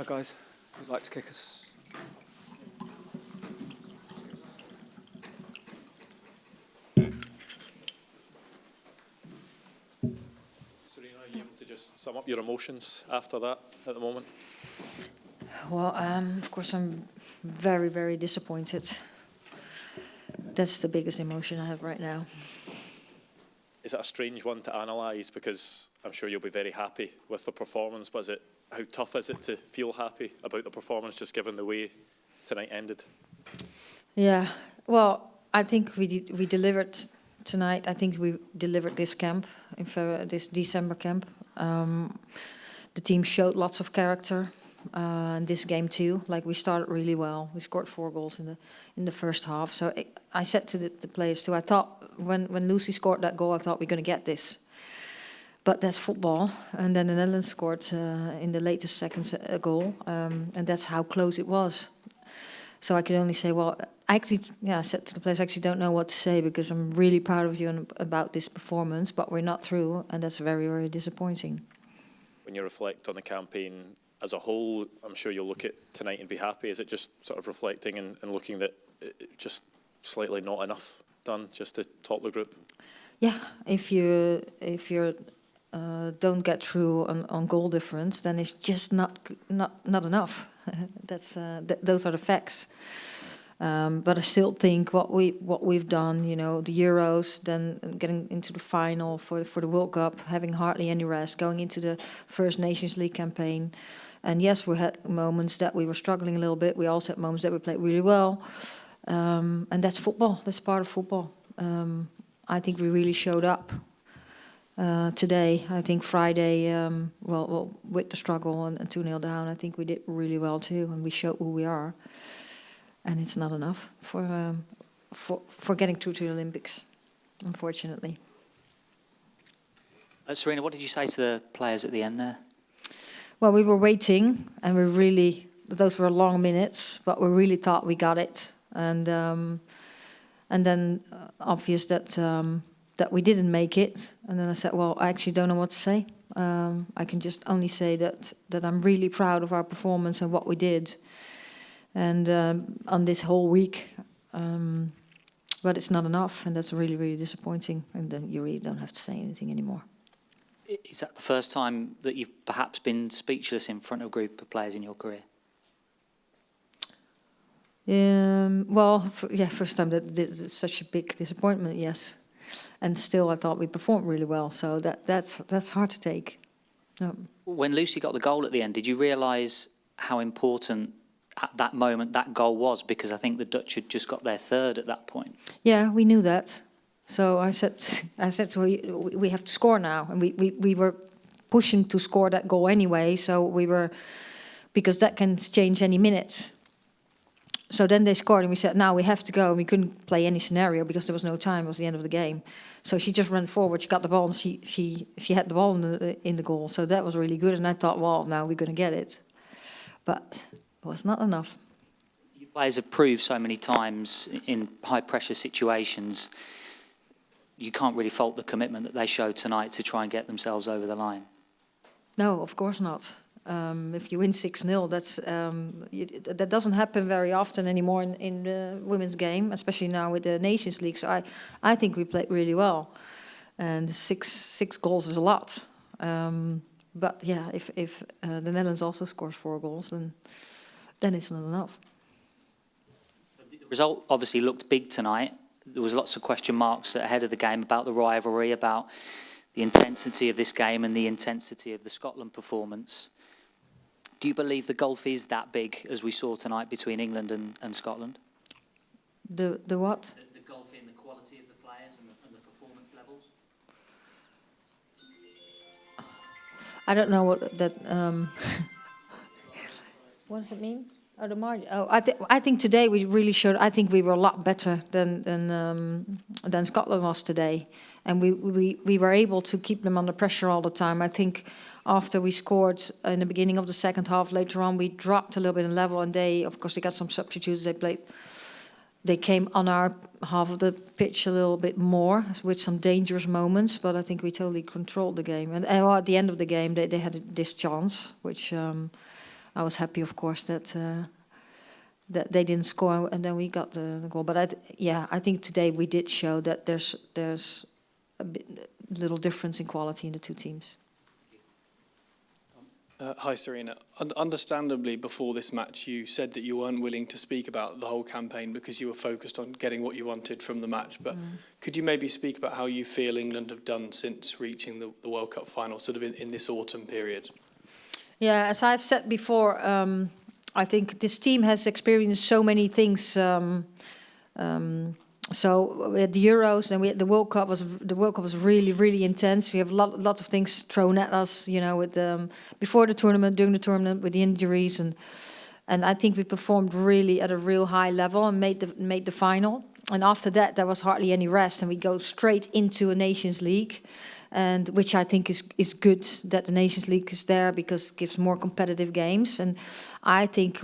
Hi guys, who'd like to kick us? Sarina, are you able to just sum up your emotions after that at the moment? Well, of course, I'm very, very disappointed. That's the biggest emotion I have right now. Is it a strange one to analyse? Because I'm sure you'll be very happy with the performance, but how tough is it to feel happy about the performance, just given the way tonight ended? Yeah, well, I think we delivered tonight. I think we delivered this camp, this December camp. The team showed lots of character. In this game too, like we started really well. We scored 4 goals in the first half. So I said to the players too, I thought when Lucy scored that goal, I thought we're going to get this. But that's football. And then the Netherlands scored in the latest seconds a goal. And that's how close it was. So I can only say, well, I said to the players, I actually don't know what to say because I'm really proud of you and about this performance, but we're not through. And that's very, very disappointing. When you reflect on the campaign as a whole, I'm sure you'll look at tonight and be happy. Is it just sort of reflecting and looking that just slightly not enough done just to top the group? Yeah, if you don't get through on goal difference, then it's just not enough. Those are the facts. But I still think what we've done, you know, the Euros, then getting into the final for the World Cup, having hardly any rest, going into the first Nations League campaign. And yes, we had moments that we were struggling a little bit. We also had moments that we played really well. And that's football. That's part of football. I think we really showed up today. I think Friday, well, with the struggle and 2-0 down, I think we did really well too. And we showed who we are. And it's not enough for getting through to the Olympics, unfortunately. Sarina, what did you say to the players at the end there? Well, we were waiting, and those were long minutes, but we really thought we got it. And then obvious that we didn't make it. And then I said, well, I actually don't know what to say. I can just only say that I'm really proud of our performance and what we did. And on this whole week, but it's not enough, and that's really, really disappointing. And then you really don't have to say anything anymore. Is that the first time that you've perhaps been speechless in front of a group of players in your career? Well, first time that it's such a big disappointment, yes. And still, I thought we performed really well, so that's hard to take. No. When Lucy got the goal at the end, did you realise how important at that moment that goal was? Because I think the Dutch had just got their 3rd at that point. Yeah, we knew that. So I said to her, we have to score now, and we were pushing to score that goal anyway. So because that can change any minute. So then they scored, and we said, now we have to go. And we couldn't play any scenario because there was no time. It was the end of the game. So she just ran forward. She got the ball, and she had the ball in the goal. So that was really good. And I thought, well, now we're going to get it. But it was not enough. You players have proved so many times in high-pressure situations, you can't really fault the commitment that they showed tonight to try and get themselves over the line. No, of course not. If you win 6-0, that doesn't happen very often anymore in the women's game, especially now with the Nations League. So I think we played really well, and six goals is a lot. But yeah, if the Netherlands also scores 4 goals, then it's not enough. The result obviously looked big tonight. There was lots of question marks ahead of the game about the rivalry, about the intensity of this game and the intensity of the Scotland performance. Do you believe the gulf is that big, as we saw tonight, between England and Scotland? The what? The gulf in the quality of the players and the performance levels? I don't know what that... what does it mean? Oh, the margin. Oh, I think today we really showed. I think we were a lot better than Scotland was today, and we were able to keep them under pressure all the time. I think after we scored in the beginning of the second half, later on we dropped a little bit in level, and of course they got some substitutes. They came on our half of the pitch a little bit more with some dangerous moments, but I think we totally controlled the game. And at the end of the game, they had this chance, which. I was happy, of course, that that they didn't score, and then we got the goal. But I think today we did show that there's a little difference in quality in the two teams. Hi, Sarina. Understandably, before this match, you said that you weren't willing to speak about the whole campaign because you were focused on getting what you wanted from the match. But could you maybe speak about how you feel England have done since reaching the World Cup final, sort of in this autumn period? Yeah, as I've said before, I think this team has experienced so many things. So we had the Euros, and we had the World Cup. The World Cup was really, really intense. We have a lot of things thrown at us, with before the tournament, during the tournament, with the injuries, and I think we performed really at a real high level and made the final. And after that, there was hardly any rest, and we go straight into a Nations League, and which I think is good that the Nations League is there because it gives more competitive games. And I think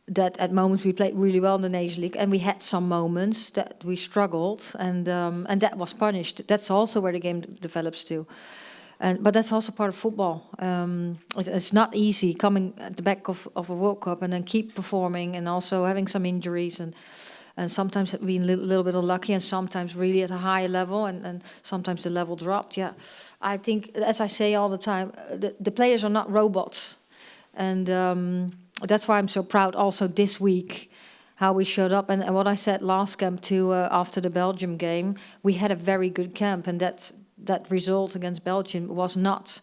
that at moments we played really well in the Nations League, and we had some moments that we struggled, and that was punished. That's also where the game develops to. But that's also part of football. It's not easy coming at the back of a World Cup and then keep performing, and also having some injuries, and sometimes being a little bit unlucky, and sometimes really at a higher level, and sometimes the level dropped. Yeah, I think, as I say all the time, the players are not robots, and that's why I'm so proud also this week how we showed up. And what I said last camp too, after the Belgium game, we had a very good camp, and that result against Belgium was not,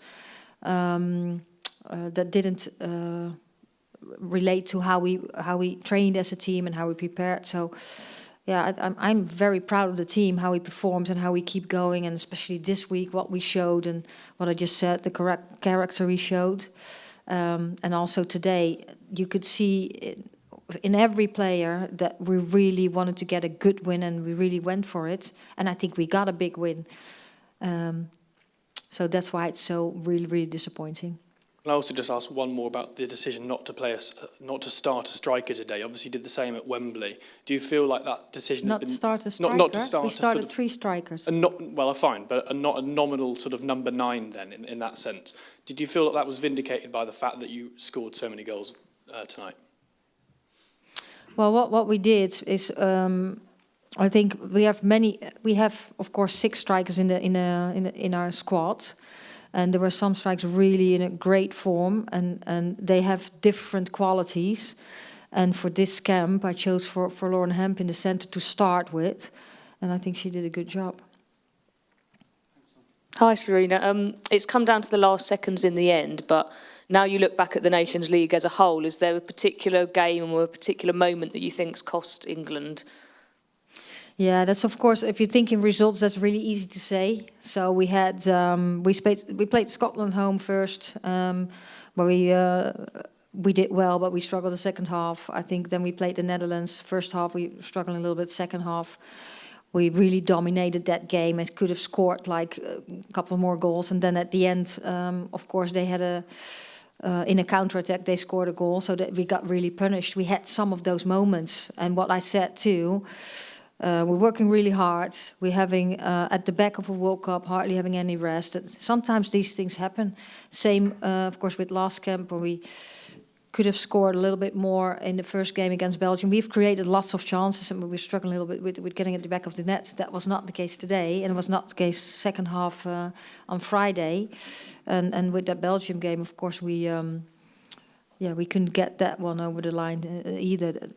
that didn't relate to how we trained as a team and how we prepared. So yeah, I'm very proud of the team, how we performed and how we keep going, and especially this week what we showed and what I just said, the correct character we showed. And also today, you could see in every player that we really wanted to get a good win, and we really went for it. And I think we got a big win. So that's why it's so really, really disappointing. Can I also just ask one more about the decision not to start a striker today? Obviously, you did the same at Wembley. Do you feel like that decision Not has been to start a striker? not to start? We started sort of, 3 strikers. Fine, but not a nominal sort of number 9 then in that sense. Did you feel that was vindicated by the fact that you scored so many goals tonight? Well, what we did is, I think we have of course 6 strikers in our squad. And there were some strikers really in a great form, and they have different qualities. And for this camp, I chose for Lauren Hemp in the center to start with, and I think she did a good job. Hi, Sarina. It's come down to the last seconds in the end, but now you look back at the Nations League as a whole, is there a particular game or a particular moment that you think's cost England? Yeah, that's of course, if you think in results, that's really easy to say. So we had we played Scotland home first, where we did well, but we struggled the second half. I think then we played the Netherlands. First half we struggled a little bit. Second half we really dominated that game and could have scored like a couple more goals. And then at the end, of course, they had in a counter-attack, they scored a goal, so that we got really punished. We had some of those moments, and what I said too. We're working really hard. We're having, at the back of a World Cup, hardly having any rest. Sometimes these things happen. Same, of course, with last camp, where we could have scored a little bit more in the first game against Belgium. We've created lots of chances, and we were struggling a little bit with getting at the back of the net. That was not the case today, and it was not the case second half on Friday. And with that Belgium game, of course, we couldn't get that one over the line either.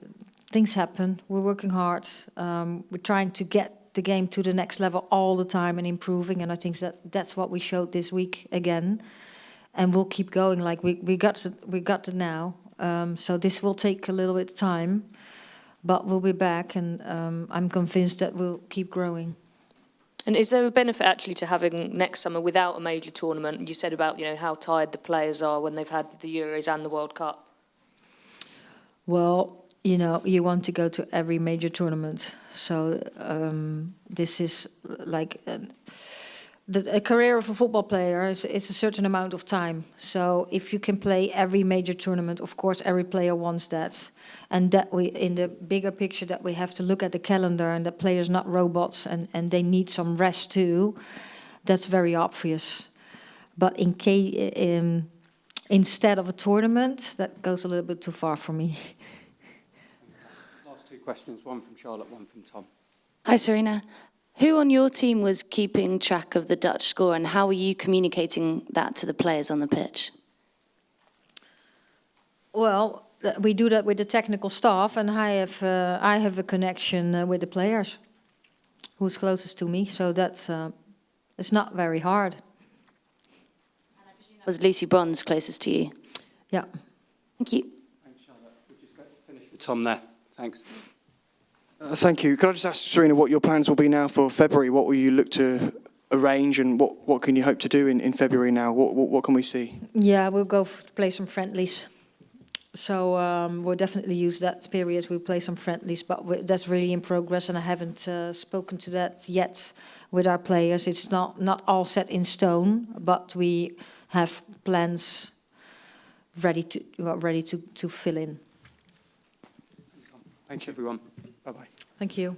Things happen. We're working hard. We're trying to get the game to the next level all the time and improving. And I think that's what we showed this week again. And we'll keep going. Like we got it now. So this will take a little bit of time, but we'll be back. And I'm convinced that we'll keep growing. And is there a benefit actually to having next summer without a major tournament? You said about how tired the players are when they've had the Euros and the World Cup. Well, you want to go to every major tournament. So this is like a career of a football player is a certain amount of time. So if you can play every major tournament, of course, every player wants that. And that we, in the bigger picture, that we have to look at the calendar and that players not robots and they need some rest too. That's very obvious. But in instead of a tournament, that goes a little bit too far for me. Last two questions, one from Charlotte, one from Tom. Hi, Sarina. Who on your team was keeping track of the Dutch score, and how were you communicating that to the players on the pitch? Well, we do that with the technical staff, and I have a connection with the players, who's closest to me. So that's it's not very hard. Was Lucy Bronze closest to you? Yeah. Thank you. Thanks, Charlotte. We'll just finish with Tom there. Thanks. Thank you. Could I just ask, Sarina, what your plans will be now for February? What will you look to arrange, and what can you hope to do in February now? What can we see? Yeah, we'll go play some friendlies. So we'll definitely use that period. We'll play some friendlies, but that's really in progress, and I haven't spoken to that yet with our players. It's not all set in stone, but we have plans ready to fill in. Thanks, everyone. Bye-bye. Thank you.